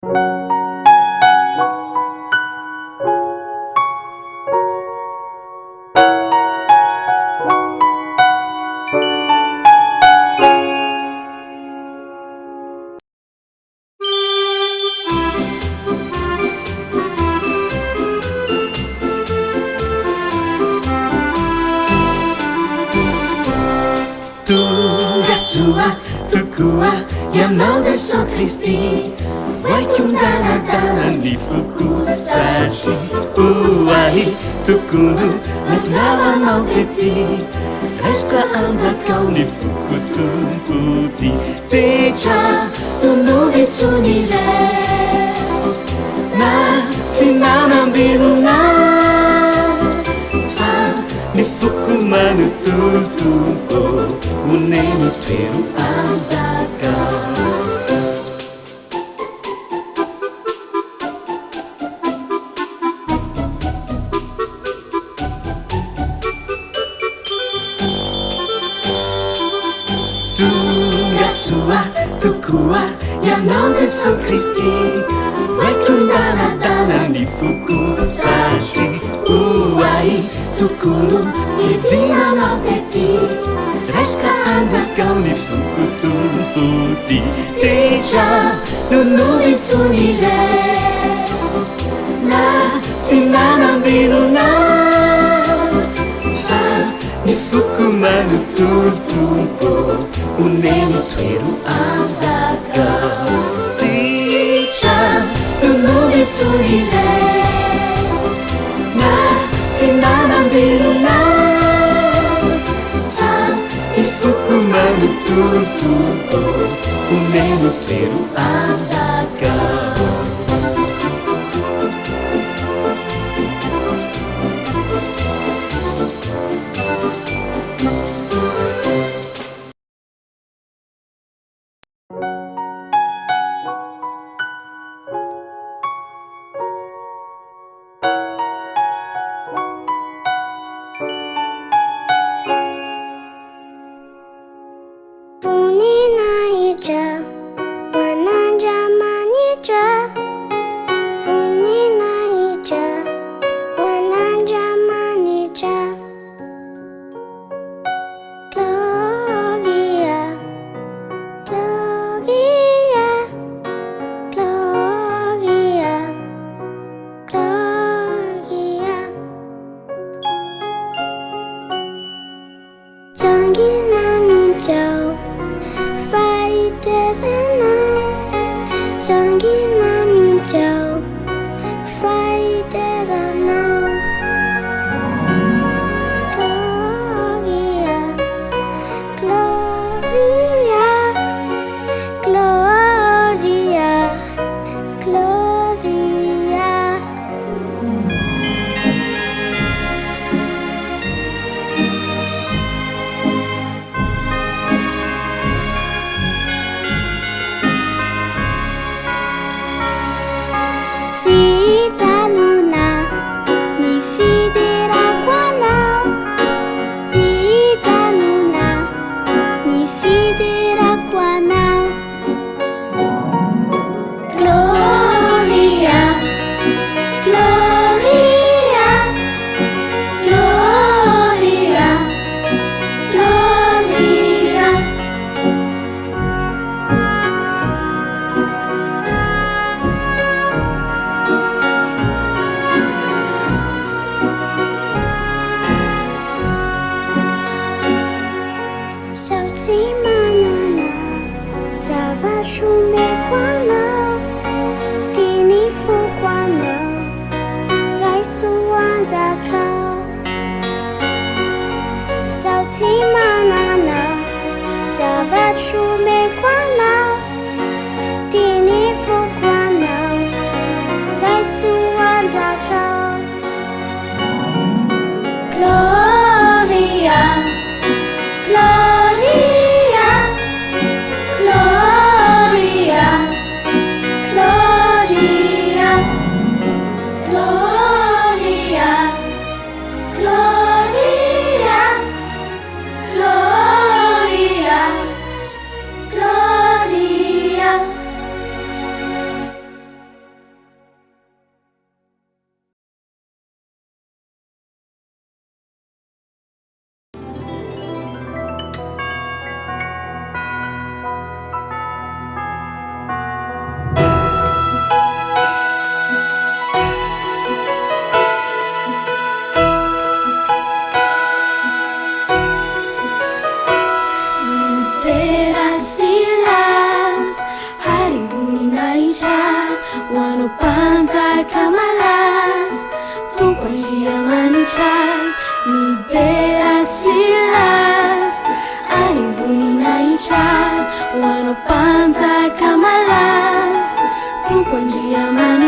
Sua tokoa ianao zay so Kristy voaiky ondanadana ny foko satry oahy tokony natongalamanao tety resaka anjakao ny foko tompody tsetra tonoby tsony ray na finanambelona fa ny foko manotontompo uneno twero anzaka tunga sua tokoa ianao zay so Kristy voaiky ondanadana ny foko satry oahy tokony midinanao tety resaka anjakao ny foko tompody tsetra nonoby tsony ray na finanambelona fa ny foko manotontompo uneno twero anzaka tsetra nonoby tsony ray na finanambelona manotontompo uneno twero anzaka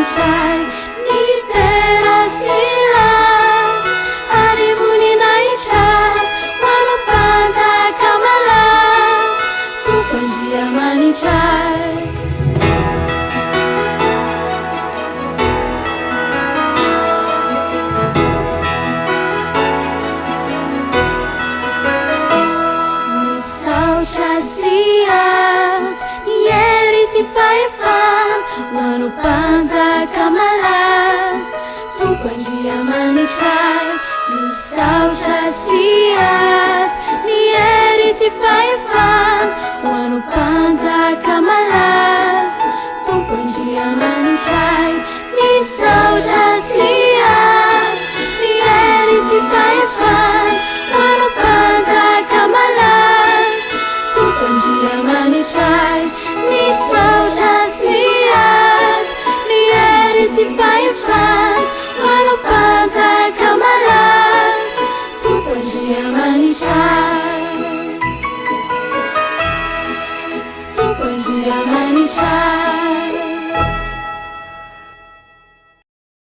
manitray ny tena silas ary voninahitra manampanjaka malaza tompandria manitray Siat Yeri si faefan Wano panjaka malas Tupandia manitray Ni sautra siat Yeri si faefan